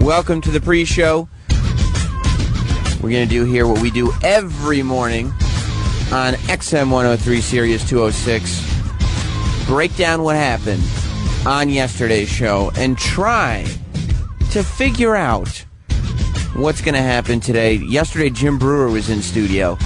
Welcome to the pre-show. We're going to do here what we do every morning on XM 103 Sirius 206. Break down what happened on yesterday's show and try to figure out what's going to happen today. Yesterday, Jim Brewer was in studio.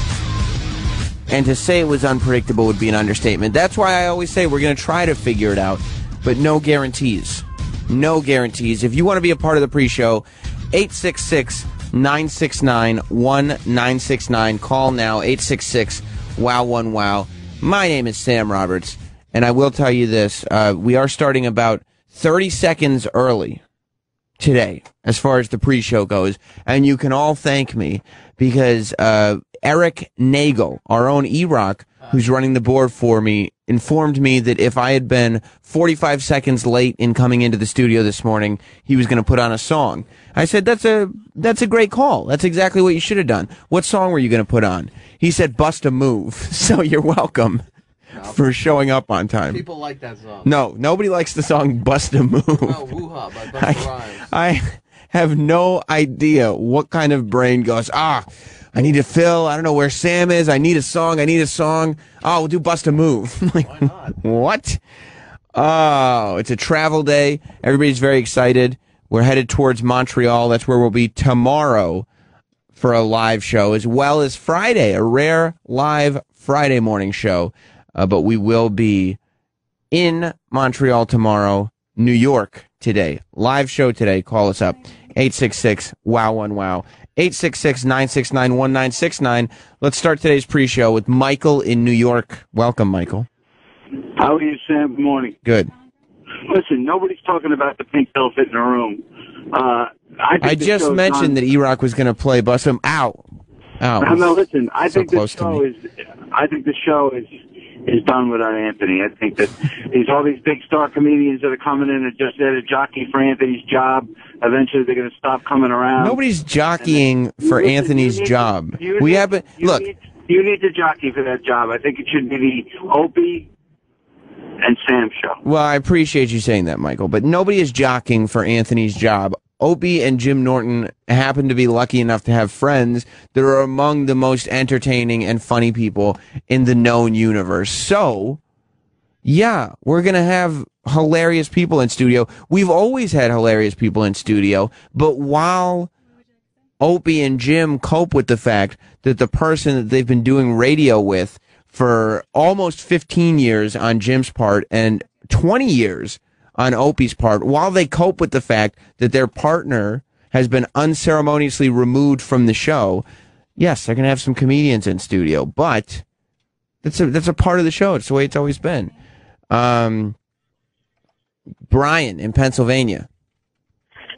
And to say it was unpredictable would be an understatement. That's why I always say we're going to try to figure it out, but no guarantees. No guarantees. If you want to be a part of the pre-show, 866-969-1969. Call now, 866-WOW1WOW. My name is Sam Roberts, and I will tell you this. We are starting about 30 seconds early today as far as the pre-show goes, and you can all thank me because Eric Nagel, our own E-Rock, who's running the board for me, informed me that if I had been 45 seconds late in coming into the studio this morning, he was going to put on a song. I said, that's a great call. That's exactly what you should have done. What song were you going to put on? He said, Bust a Move. So you're welcome for showing up on time. People like that song. No, nobody likes the song Bust a Move. Oh, Woo-Ha by Busta Rhymes. I have no idea what kind of brain goes, I need to fill. I don't know where Sam is. I need a song. Oh, we'll do Bust a Move. Like, why not? What? Oh, it's a travel day. Everybody's very excited. We're headed towards Montreal. That's where we'll be tomorrow for a live show, as well as Friday, a rare live Friday morning show. But we will be in Montreal tomorrow, New York today. Live show today. Call us up. 866-WOW1WOW. 866-969-1969. Let's start today's pre-show with Michael in New York. Welcome, Michael. How are you, Sam? Good morning. Good. Listen, nobody's talking about the pink elephant in the room. I just mentioned that E-Rock was going to play Bust 'em. Ow. No, listen, I think the show is done without Anthony. I think that all these big star comedians that are coming in are just there to jockey for Anthony's job. Eventually, they're going to stop coming around. Nobody's jockeying for Anthony's job. You need to jockey for that job. I think it should be the Opie and Sam show. Well, I appreciate you saying that, Michael, but nobody is jockeying for Anthony's job. Opie and Jim Norton happen to be lucky enough to have friends that are among the most entertaining and funny people in the known universe. So, yeah, we're going to have hilarious people in studio. We've always had hilarious people in studio, but while Opie and Jim cope with the fact that the person that they've been doing radio with for almost 15 years on Jim's part and 20 years on Opie's part, while they cope with the fact that their partner has been unceremoniously removed from the show, yes, they're going to have some comedians in studio, but that's a part of the show. It's the way it's always been. Brian in Pennsylvania.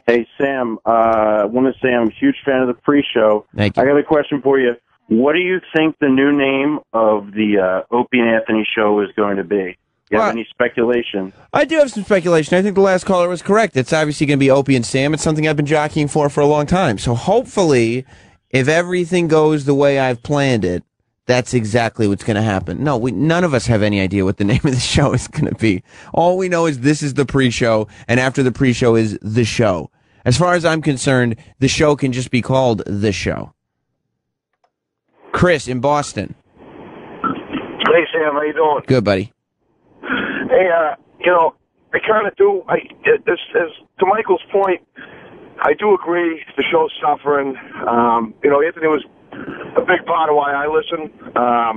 Hey, Sam, I want to say I'm a huge fan of the pre-show. Thank you. I got a question for you. What do you think the new name of the Opie and Anthony show is going to be? Do you have any speculation? I do have some speculation. I think the last caller was correct. It's obviously going to be Opie and Sam. It's something I've been jockeying for a long time. So hopefully, if everything goes the way I've planned it, that's exactly what's going to happen. No, none of us have any idea what the name of the show is going to be. All we know is this is the pre-show, and after the pre-show is the show. As far as I'm concerned, the show can just be called The Show. Chris in Boston. Hey, Sam, how you doing? Good, buddy. Hey, I kind of do. As to Michael's point, I do agree the show's suffering. Anthony was a big part of why I listen.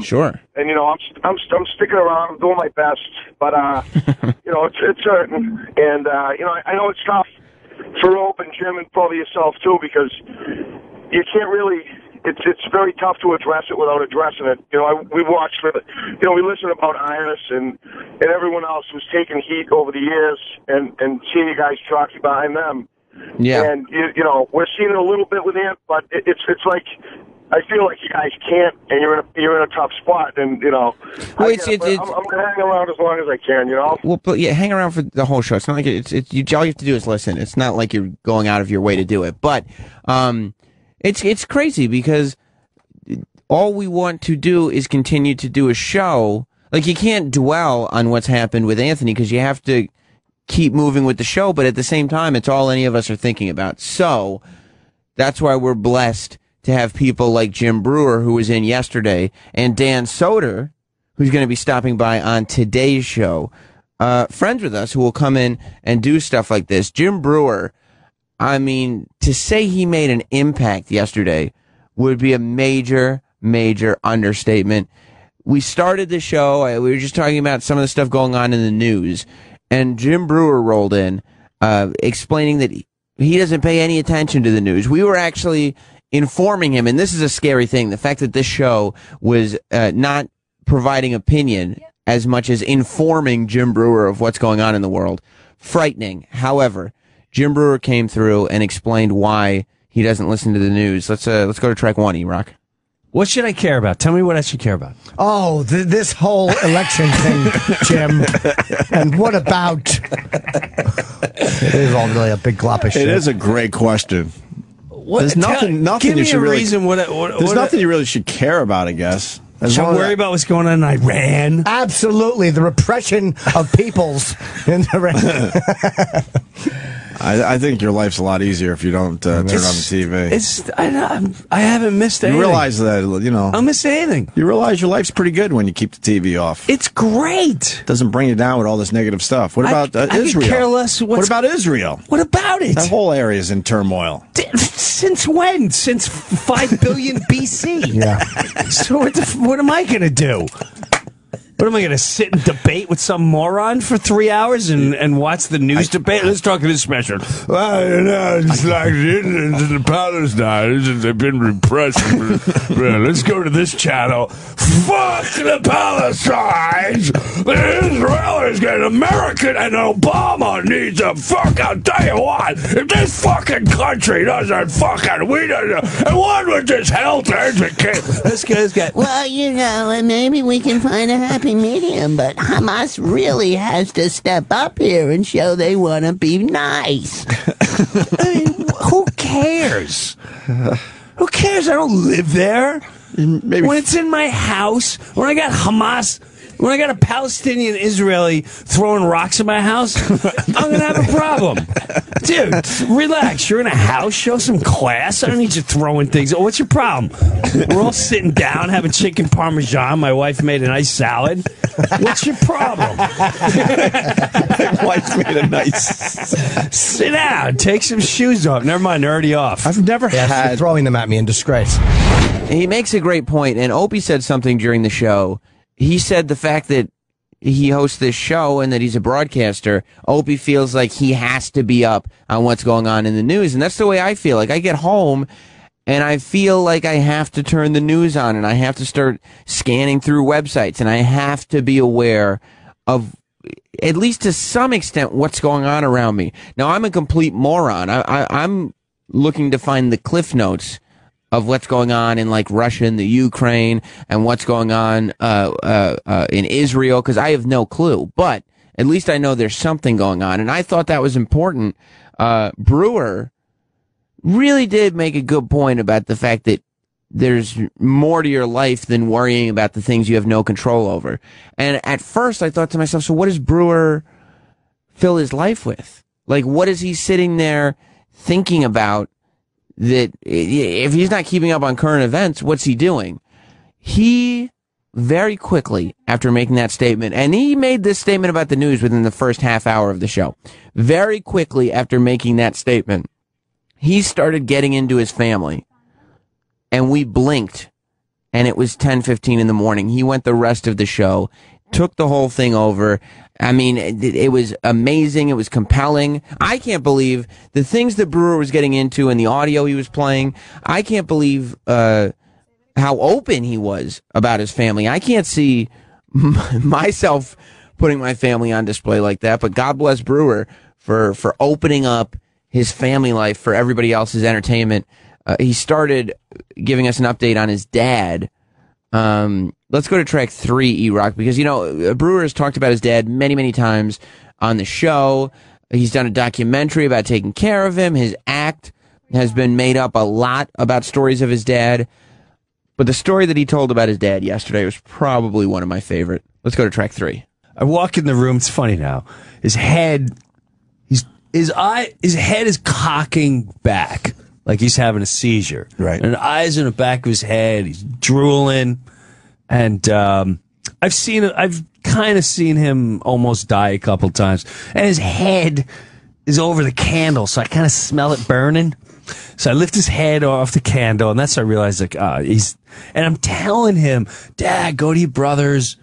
Sure. And I'm sticking around. I'm doing my best, but it's certain. And I know it's tough for Rope and Jim and probably yourself too, because you can't really. It's very tough to address it without addressing it. We watched it. We listened about Iris and everyone else who's taken heat over the years, and seeing you guys jockey behind them. Yeah. And we're seeing it a little bit with Ant, but it's like I feel like you guys can't, and you're in a tough spot, and I'm gonna hang around as long as I can. Well, but yeah, hang around for the whole show. It's not like all you have to do is listen. It's not like you're going out of your way to do it, but It's crazy because all we want to do is continue to do a show. Like, you can't dwell on what's happened with Anthony because you have to keep moving with the show, but at the same time, it's all any of us are thinking about. So that's why we're blessed to have people like Jim Brewer, who was in yesterday, and Dan Soder, who's going to be stopping by on today's show. Friends with us who will come in and do stuff like this. Jim Brewer, I mean, to say he made an impact yesterday would be a major, major understatement. We started the show, we were just talking about some of the stuff going on in the news, and Jim Brewer rolled in, explaining that he doesn't pay any attention to the news. We were actually informing him, and this is a scary thing, the fact that this show was not providing opinion as much as informing Jim Brewer of what's going on in the world. Frightening. However, Jim Brewer came through and explained why he doesn't listen to the news. Let's go to track 1, E-Rock. What should I care about? Tell me what I should care about. Oh, this whole election thing, Jim. And what about... It is all really a big glop of shit. It is a great question. There's nothing give you me should a really... reason. There's nothing you really should care about, I guess. Should I worry about what's going on in Iran? Absolutely. The repression of peoples in Iran. I think your life's a lot easier if you don't turn on the TV. I haven't missed anything. You realize that, I don't miss anything. You realize your life's pretty good when you keep the TV off. It's great. Doesn't bring you down with all this negative stuff. What about Israel? I could care less. What about Israel? What about it? That whole area is in turmoil. Since when? Since 5 billion BC. Yeah. So what am I going to do? What am I going to sit and debate with some moron for 3 hours and watch the news debate? Let's talk to this special. Well, you know, it's like the Indians and the Palestinians, they've been repressed. Well, let's go to this channel. Fuck the Palestinians! The Israelis get American, and Obama needs a fuck. I'll tell you what, if this fucking country doesn't fucking, we don't know. And what with this health education? This guy. Well, you know, maybe we can find a happy medium, but Hamas really has to step up here and show they want to be nice. I mean, who cares? Who cares? I don't live there. Maybe when it's in my house, when I got Hamas, when I got a Palestinian Israeli throwing rocks at my house, I'm going to have a problem. Dude, relax. You're in a house. Show some class. I don't need you throwing things. Oh, what's your problem? We're all sitting down having chicken parmesan. My wife made a nice salad. What's your problem? My wife made a nice... Sit down. Take some shoes off. Never mind. They're already off. I've never had... throwing them at me in disgrace. He makes a great point, and Opie said something during the show. He said the fact that he hosts this show and that he's a broadcaster, Opie feels like he has to be up on what's going on in the news. And that's the way I feel. Like, I get home and I feel like I have to turn the news on and I have to start scanning through websites and I have to be aware of, at least to some extent, what's going on around me. Now, I'm a complete moron. I'm looking to find the Cliff Notes of what's going on in like Russia and the Ukraine and what's going on in Israel, because I have no clue. But at least I know there's something going on, and I thought that was important. Brewer really did make a good point about the fact that there's more to your life than worrying about the things you have no control over. And at first I thought to myself, so what does Brewer fill his life with? Like, what is he sitting there thinking about? That if he's not keeping up on current events, what's he doing? He very quickly, after making that statement, and he made this statement about the news within the first half hour of the show, very quickly after making that statement, he started getting into his family. And we blinked, and it was 10:15 in the morning. He went the rest of the show, took the whole thing over. I mean, it was amazing. It was compelling. I can't believe the things that Brewer was getting into and the audio he was playing. I can't believe how open he was about his family. I can't see myself putting my family on display like that, but God bless Brewer for opening up his family life for everybody else's entertainment. He started giving us an update on his dad. Let's go to track 3, E-Rock, because, you know, Brewer has talked about his dad many, many times on the show. He's done a documentary about taking care of him. His act has been made up a lot about stories of his dad. But the story that he told about his dad yesterday was probably one of my favorite. Let's go to track 3. I walk in the room. It's funny now. His head his head is cocking back like he's having a seizure. Right. And eyes in the back of his head. He's drooling. And I've kind of seen him almost die a couple times. And his head is over the candle, so I kind of smell it burning. So I lift his head off the candle, and that's when I realize, like, and I'm telling him, Dad, go to your brother's.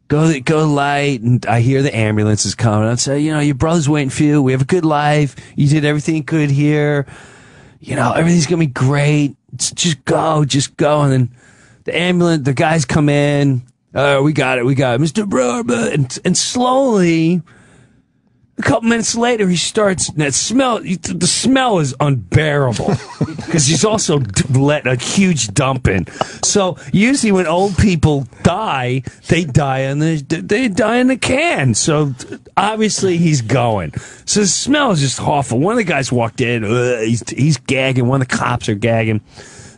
Go light, and I hear the ambulance is coming. I'd say, your brother's waiting for you. We have a good life. You did everything you could here. Everything's gonna be great. Just go. And then the guys come in. We got it, Mr. Brewer. And slowly, a couple minutes later, he starts. The smell is unbearable because he's also let a huge dump in. So usually when old people die, they die in the can. So obviously he's going. So the smell is just awful. One of the guys walked in. He's gagging. One of the cops are gagging.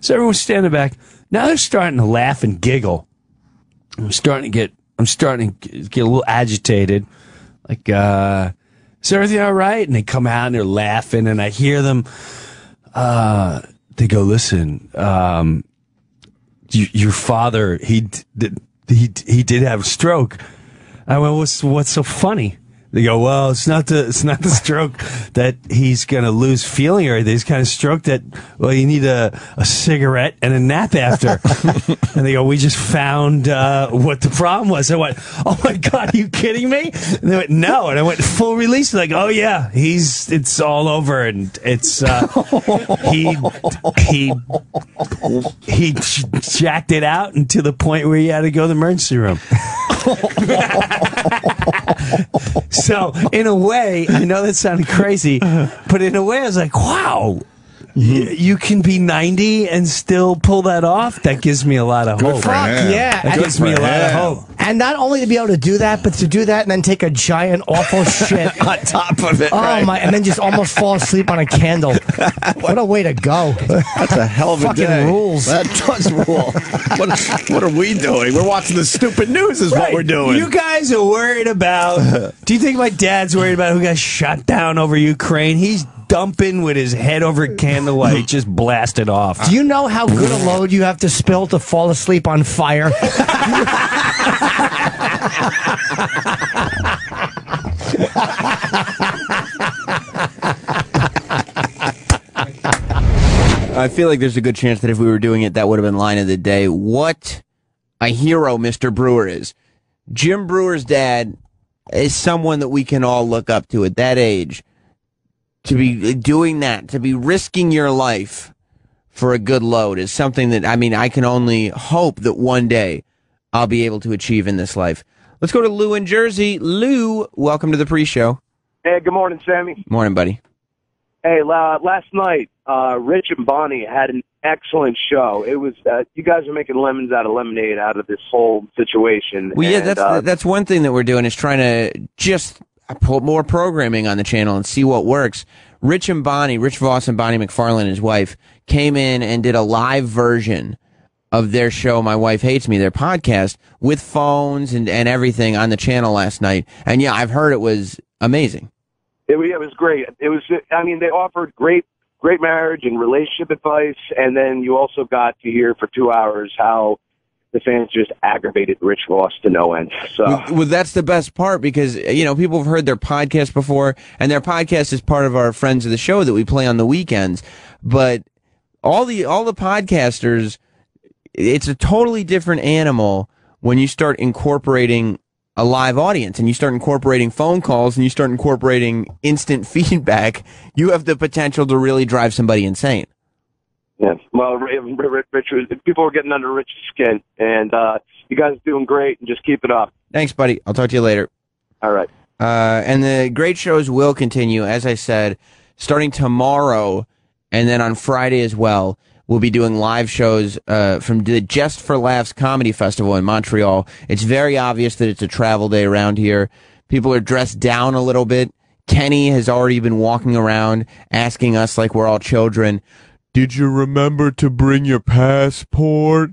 So everyone's standing back. Now they're starting to laugh and giggle. I'm starting to get a little agitated. Like, is everything all right? And they come out and they're laughing, and I hear them. They go, listen, your father, he did have a stroke. I went, what's so funny? They go, well, it's not the stroke that he's going to lose feeling or anything. It's kind of stroke that, well, you need a cigarette and a nap after. And they go, we just found what the problem was. I went, oh my God, are you kidding me? And they went, no. And I went full release. They're like, oh yeah, it's all over. And it's, he jacked it out and to the point where he had to go to the emergency room. So, in a way, I know that sounded crazy, but in a way, I was like, wow, you can be 90 and still pull that off? That gives me a lot of hope. Fuck, yeah. That gives me a lot of hope. And not only to be able to do that, but to do that and then take a giant awful shit on top of it. Oh, right? my, and then just almost fall asleep on a candle. What a way to go. That's a hell of a Fucking day. rules. That does rule. What are we doing? We're watching the stupid news is what we're doing. You guys are worried about... Do you think my dad's worried about who got shot down over Ukraine? He's dumping with his head over a candle while he just blasted off. Do you know how good a load you have to spill to fall asleep on fire? I feel like there's a good chance that if we were doing it, that would have been line of the day. What a hero Mr. Brewer is. Jim Brewer's dad is someone that we can all look up to at that age. To be doing that, to be risking your life for a good load is something that, I can only hope that one day I'll be able to achieve in this life. Let's go to Lou in Jersey. Lou, welcome to the pre-show. Hey, good morning, Sammy. Morning, buddy. Hey, last night, Rich and Bonnie had an excellent show. It was you guys are making lemons out of lemonade out of this whole situation. Well, yeah, that's one thing that we're doing is trying to just put more programming on the channel and see what works. Rich Voss and Bonnie McFarlane, his wife, came in and did a live version of their show, My Wife Hates Me, their podcast, with phones and everything on the channel last night. And yeah, I've heard it was amazing. It was great. It was. They offered great marriage and relationship advice, and then you also got to hear for 2 hours how the fans just aggravated Rich Voss to no end. So, well, that's the best part because people have heard their podcast before, and their podcast is part of our Friends of the Show that we play on the weekends. But all the podcasters, it's a totally different animal when you start incorporating a live audience and you start incorporating phone calls and you start incorporating instant feedback. You have the potential to really drive somebody insane. Yeah, well, Rich, people were getting under Rich's skin, and you guys are doing great, and just keep it up. Thanks, buddy. I'll talk to you later. All right. And the great shows will continue, as I said, starting tomorrow, and then on Friday as well. We'll be doing live shows from the Just for Laughs Comedy Festival in Montreal. It's very obvious that it's a travel day around here. People are dressed down a little bit. Kenny has already been walking around asking us like we're all children, "Did you remember to bring your passport?"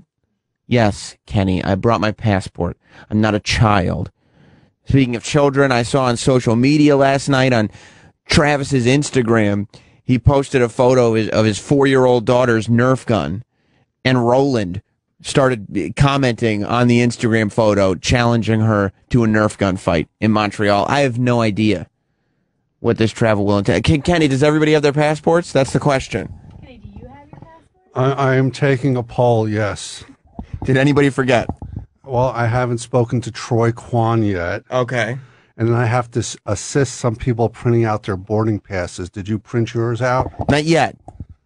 Yes, Kenny, I brought my passport. I'm not a child. Speaking of children, I saw on social media last night on Travis's Instagram, he posted a photo of his 4-year-old daughter's Nerf gun, and Roland started commenting on the Instagram photo, challenging her to a Nerf gun fight in Montreal. I have no idea what this travel will entail. Kenny, does everybody have their passports? That's the question. Kenny, do you have your passport? I am taking a poll, yes. Did anybody forget? Well, I haven't spoken to Troy Kwan yet. Okay. And then I have to assist some people printing out their boarding passes. Did you print yours out? Not yet.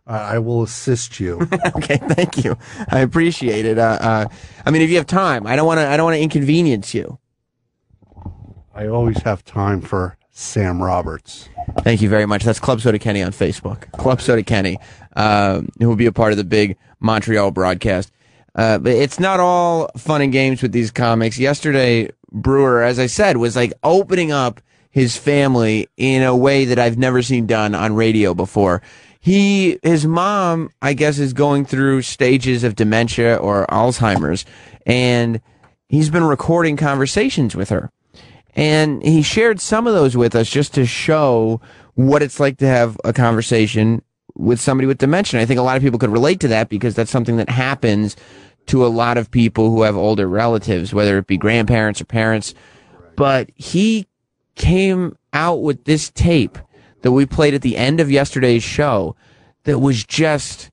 I will assist you. Okay, thank you. I appreciate it. I mean, if you have time, I don't want to inconvenience you. I always have time for Sam Roberts. Thank you very much. That's Club Soda Kenny on Facebook. Club Soda Kenny, who will be a part of the big Montreal broadcast. But it's not all fun and games with these comics. Yesterday, Brewer, as I said, was like opening up his family in a way that I've never seen done on radio before. His mom, I guess, is going through stages of dementia or Alzheimer's, and he's been recording conversations with her. And he shared some of those with us just to show what it's like to have a conversation with somebody with dementia. I think a lot of people could relate to that because that's something that happens to a lot of people who have older relatives, whether it be grandparents or parents. But he came out with this tape that we played at the end of yesterday's show that was just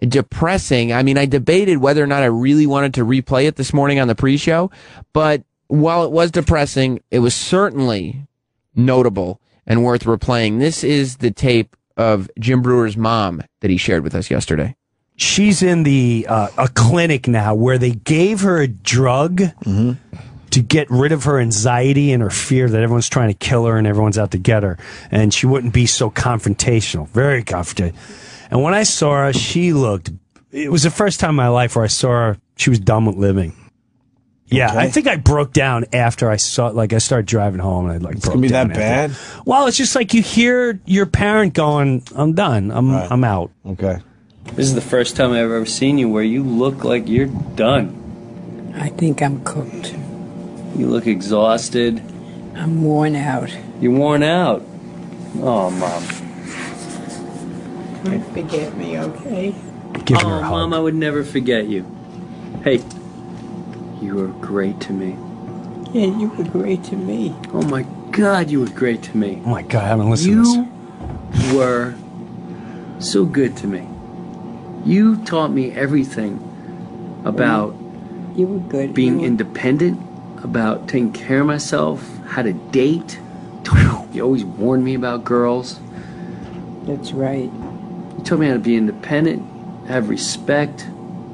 depressing. I mean, I debated whether or not I really wanted to replay it this morning on the pre-show, but while it was depressing, it was certainly notable and worth replaying. This is the tape of Jim Brewer's mom that he shared with us yesterday. She's in a clinic now where they gave her a drug to get rid of her anxiety and her fear that everyone's trying to kill her and everyone's out to get her. And she wouldn't be so confrontational, very confrontational. And when I saw her, it was the first time in my life where I saw her, she was done with living. Yeah, okay. I think I broke down after I saw it. Like, I started driving home and I it's gonna be that bad? Well, it's just like you hear your parent going, I'm done. I'm out. Okay. This is the first time I've ever seen you where you look like you're done. I think I'm cooked. You look exhausted. I'm worn out. You're worn out? Oh, Mom. Don't forget me, okay? Give her a hug. Mom, I would never forget you. Hey, you were great to me. Yeah, you were great to me. Oh, my God, you were great to me. Oh, my God, I haven't listened to this. You were so good to me. You taught me everything about you were good. Being independent, about taking care of myself, how to date. You always warned me about girls. That's right. You taught me how to be independent, have respect,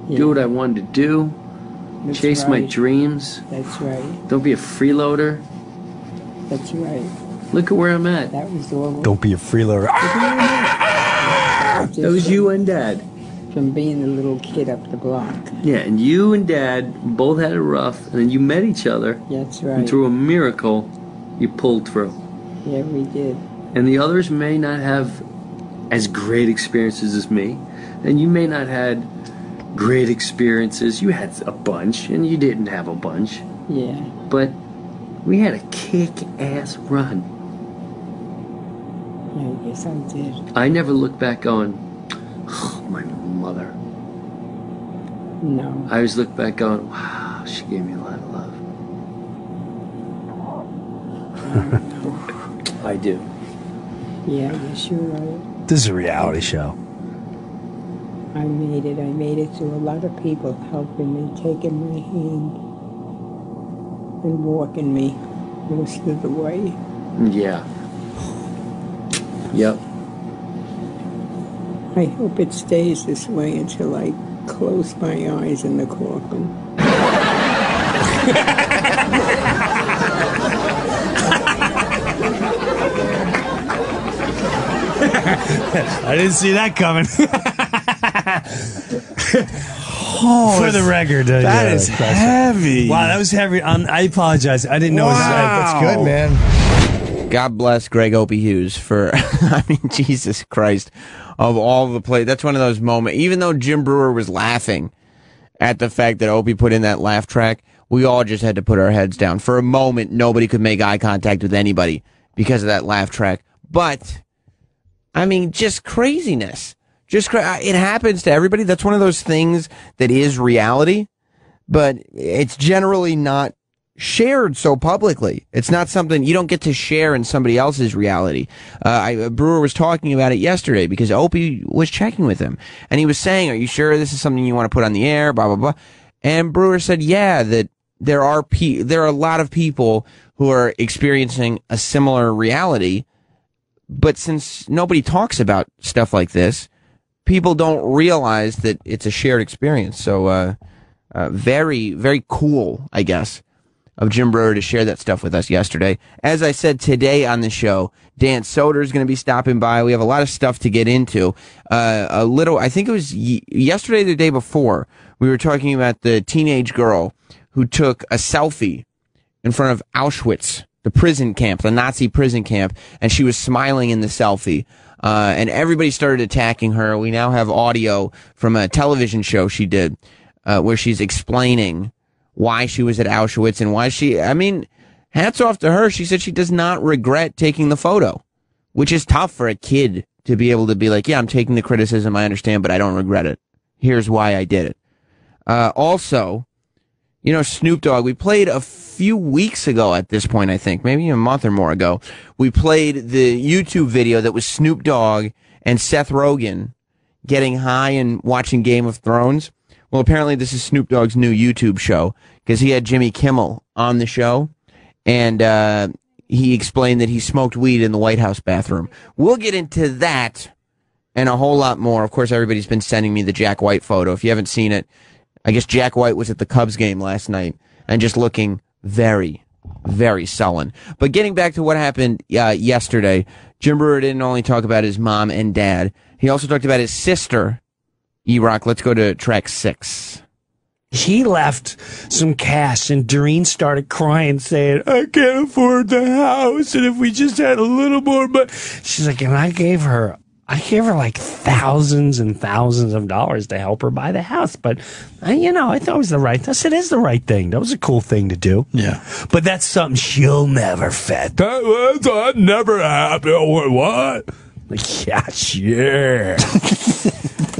do what I wanted to do, chase my dreams. That's right. Don't be a freeloader. That's right. Look at where I'm at. That was all. Don't be a freeloader. That was you and Dad. From being a little kid up the block. Yeah, and you and Dad both had it rough, and then you met each other. That's right. And through a miracle, you pulled through. Yeah, we did. And the others may not have as great experiences as me, and you may not had great experiences. You had a bunch, and you didn't have a bunch. Yeah. But we had a kick-ass run. Yeah, yes, I did. I never look back going, oh, my mother. No. I always look back going, wow, she gave me a lot of love. I do. Yeah, yes, you're right. This is a reality show. I made it. I made it to a lot of people helping me, taking my hand, and walking me most of the way. Yeah. Yep. I hope it stays this way until I close my eyes in the coffin. I didn't see that coming. For the record, that is heavy. Wow, that was heavy. I apologize. I didn't know. That's good, man. God bless Greg Opie Hughes for, I mean, Jesus Christ, of all the play. That's one of those moments. Even though Jim Brewer was laughing at the fact that Opie put in that laugh track, we all just had to put our heads down. For a moment, nobody could make eye contact with anybody because of that laugh track. But, I mean, just craziness. It happens to everybody. That's one of those things that is reality, but it's generally not shared so publicly. It's not something you don't get to share in somebody else's reality. Brewer was talking about it yesterday because Opie was checking with him, and he was saying, "Are you sure this is something you want to put on the air?" Blah blah blah. And Brewer said, "Yeah, that there are a lot of people who are experiencing a similar reality, but since nobody talks about stuff like this, people don't realize that it's a shared experience." So, very very cool, I guess, of Jim Brewer to share that stuff with us yesterday. As I said today on the show, Dan Soder is going to be stopping by. We have a lot of stuff to get into. I think it was yesterday or the day before, we were talking about the teenage girl who took a selfie in front of Auschwitz, the prison camp, the Nazi prison camp, and she was smiling in the selfie. And everybody started attacking her. We now have audio from a television show she did, where she's explaining why she was at Auschwitz and why hats off to her. She said she does not regret taking the photo, which is tough for a kid to be able to be like, yeah, I'm taking the criticism, I understand, but I don't regret it. Here's why I did it. Also, Snoop Dogg, we played a few weeks ago at this point, I think, maybe a month or more ago, we played the YouTube video that was Snoop Dogg and Seth Rogen getting high and watching Game of Thrones. Well, apparently this is Snoop Dogg's new YouTube show because he had Jimmy Kimmel on the show, and he explained that he smoked weed in the White House bathroom. We'll get into that and a whole lot more. Of course, everybody's been sending me the Jack White photo. If you haven't seen it, I guess Jack White was at the Cubs game last night and just looking very, very sullen. But getting back to what happened yesterday, Jim Brewer didn't only talk about his mom and dad. He also talked about his sister, E-Rock. Let's go to track 6. He left some cash, and Doreen started crying, saying, I can't afford the house, and if we just had a little more, but she's like, and I gave her like thousands and thousands of dollars to help her buy the house. But, I thought it was it is the right thing. That was a cool thing to do. Yeah. But that's something she'll never fit. That never happened. What? Like, yeah, sure.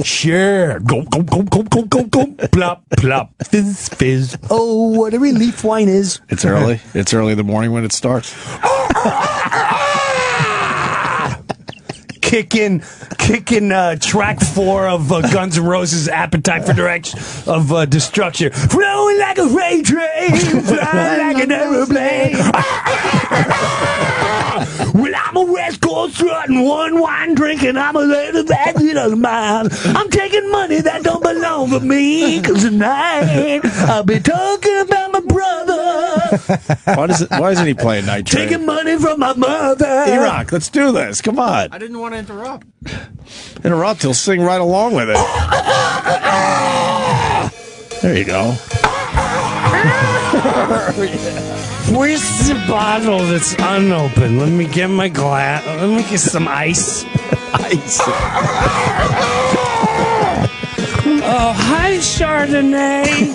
Sure. Go, go, go, go, go, go, go. Plop, plop. Fizz, fizz. Oh, what a relief wine is. It's early. It's early in the morning when it starts. Kicking track 4 of Guns N' Roses' Appetite for Destruction. Flowing like a freight train, flying like an aeroplane. Well, I'm a West Coast strutting, one wine drinking, I'm a little bad of mine. I'm taking money that don't belong to me, 'cause tonight I'll be talking about my brother. Why isn't he playing Night Train? Taking money from my mother. E-Rock, let's do this. Come on. I didn't want to interrupt. Interrupt, he'll sing right along with it. There you go. Where's the bottle that's unopened? Let me get my glass. Let me get some ice. Ice. Oh, hi, Chardonnay.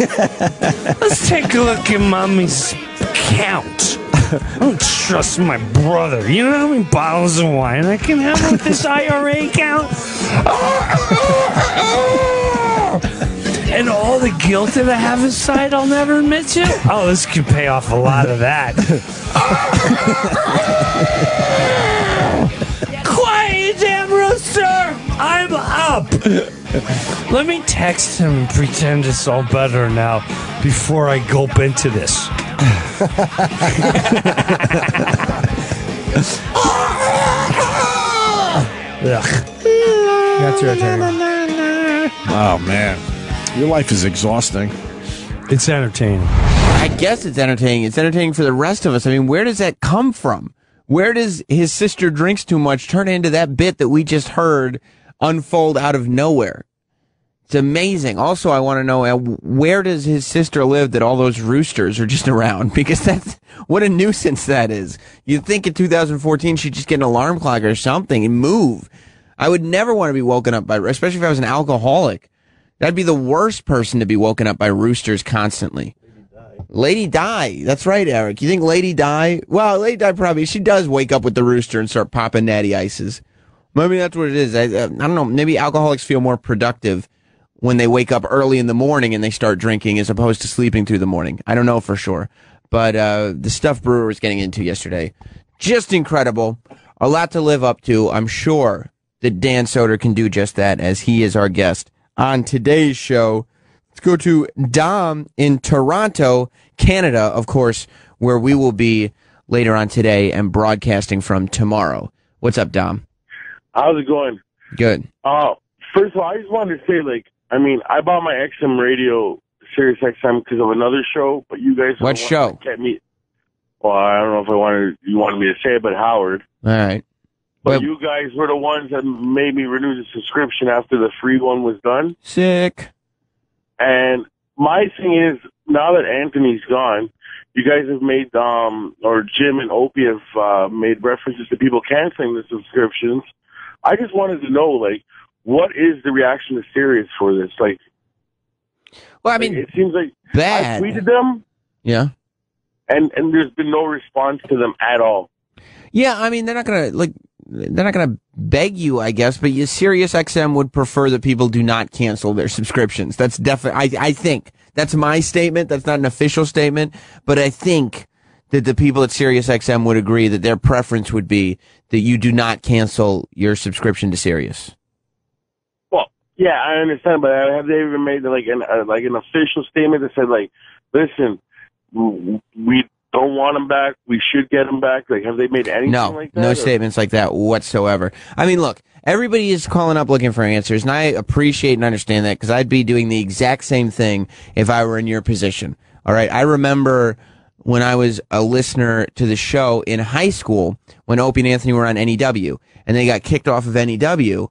Let's take a look at Mommy's account. I don't trust my brother. You know how many bottles of wine I can have with this IRA account? And all the guilt that I have inside I'll never admit to? Oh, this could pay off a lot of that. Quiet, you damn rooster! I'm up! Let me text him and pretend it's all better now before I gulp into this. That's irritating. Oh, man. Your life is exhausting. It's entertaining. I guess it's entertaining. It's entertaining for the rest of us. I mean, where does that come from? Where does his sister drinks too much turn into that bit that we just heard unfold out of nowhere? It's amazing. Also, I want to know, where does his sister live that all those roosters are just around? Because that's, what a nuisance that is. You'd think in 2014 she'd just get an alarm clock or something and move. I would never want to be woken up by, especially if I was an alcoholic. That'd be the worst person to be woken up by roosters constantly. Lady Di. That's right, Eric. You think Lady Di? Well, Lady Di probably, she does wake up with the rooster and start popping natty ices. Maybe that's what it is. I don't know. Maybe alcoholics feel more productive when they wake up early in the morning and they start drinking as opposed to sleeping through the morning. I don't know for sure. But the stuff Brewer was getting into yesterday, just incredible. A lot to live up to. I'm sure that Dan Soder can do just that, as he is our guest on today's show. Let's go to Dom in Toronto, Canada, of course, where we will be later on today and broadcasting from tomorrow. What's up, Dom? How's it going? Good. First of all, I just wanted to say, I bought my XM radio, Sirius XM, because of another show, but you guys... What show? Kept me... Well, I don't know if you wanted me to say it, but Howard. All right. But you guys were the ones that made me renew the subscription after the free one was done. Sick. And my thing is, now that Anthony's gone, you guys have made, or Jim and Opie have made references to people canceling the subscriptions. I just wanted to know, what is the reaction to Sirius for this? Well, I mean, it seems like bad. I tweeted them. Yeah. And there's been no response to them at all. Yeah, I mean, they're not gonna beg you, I guess, but Sirius XM would prefer that people do not cancel their subscriptions. That's definitely, I think that's my statement. That's not an official statement, but I think that the people at Sirius XM would agree that their preference would be that you do not cancel your subscription to Sirius. Well, yeah, I understand, but have they even made an official statement that said, listen, we don't want them back, we should get them back? Have they made anything like that? No statements like that whatsoever. I mean, look, everybody is calling up looking for answers, and I appreciate and understand that, because I'd be doing the exact same thing if I were in your position. All right, I remember when I was a listener to the show in high school, when Opie and Anthony were on NEW, and they got kicked off of NEW,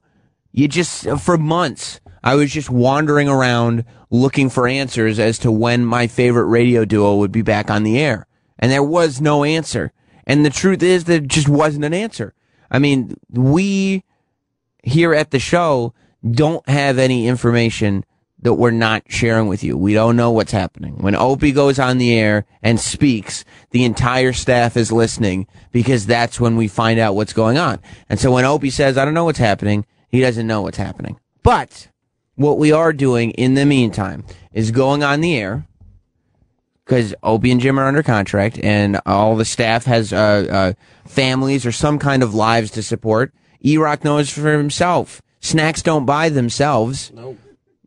for months, I was just wandering around looking for answers as to when my favorite radio duo would be back on the air. And there was no answer. And the truth is, there just wasn't an answer. I mean, we here at the show don't have any information that we're not sharing with you. We don't know what's happening. When Opie goes on the air and speaks, the entire staff is listening, because that's when we find out what's going on. And so when Opie says, I don't know what's happening, he doesn't know what's happening. But what we are doing in the meantime is going on the air, because Opie and Jim are under contract, and all the staff has families or some kind of lives to support. E-Rock knows for himself. Snacks don't buy themselves. Nope.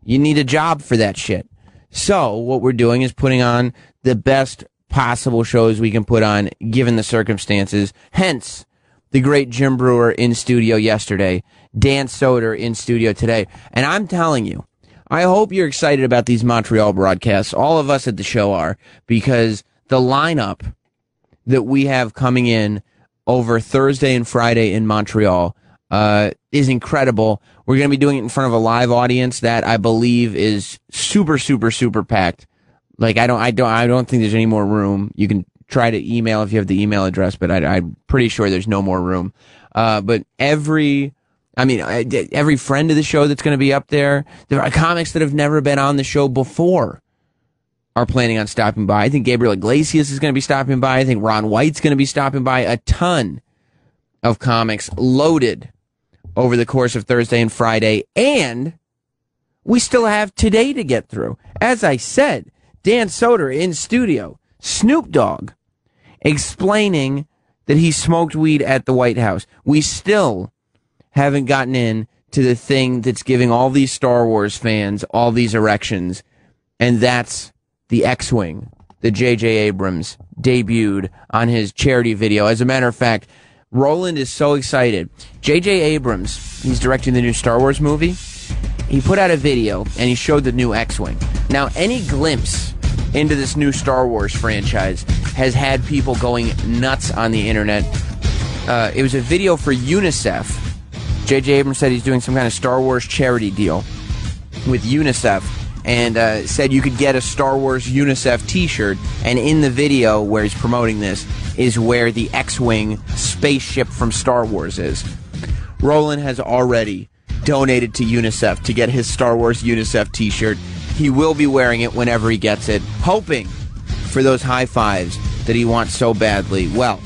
You need a job for that shit. So what we're doing is putting on the best possible shows we can put on, given the circumstances. Hence, the great Jim Brewer in studio yesterday, Dan Soder in studio today. And I'm telling you, I hope you're excited about these Montreal broadcasts. All of us at the show are, because the lineup that we have coming in over Thursday and Friday in Montreal is incredible. We're going to be doing it in front of a live audience that I believe is super, super, super packed. I don't think there's any more room. You can try to email if you have the email address, but I'm pretty sure there's no more room. But every friend of the show that's going to be up there, there are comics that have never been on the show before are planning on stopping by. I think Gabriel Iglesias is going to be stopping by. I think Ron White's going to be stopping by. A ton of comics loaded over the course of Thursday and Friday. And we still have today to get through. As I said, Dan Soder in studio, Snoop Dogg explaining that he smoked weed at the White House. We still haven't gotten in to the thing that's giving all these Star Wars fans all these erections, and that's the X-Wing that J.J. Abrams debuted on his charity video. As a matter of fact, Roland is so excited. J.J. Abrams, he's directing the new Star Wars movie. He put out a video, and he showed the new X-Wing. Now, any glimpse into this new Star Wars franchise has had people going nuts on the internet. It was a video for UNICEF. J.J. Abrams said he's doing some kind of Star Wars charity deal with UNICEF, and said you could get a Star Wars UNICEF t-shirt, and in the video where he's promoting this is where the X-Wing spaceship from Star Wars is. Roland has already donated to UNICEF to get his Star Wars UNICEF t-shirt. He will be wearing it whenever he gets it, hoping for those high fives that he wants so badly. Well,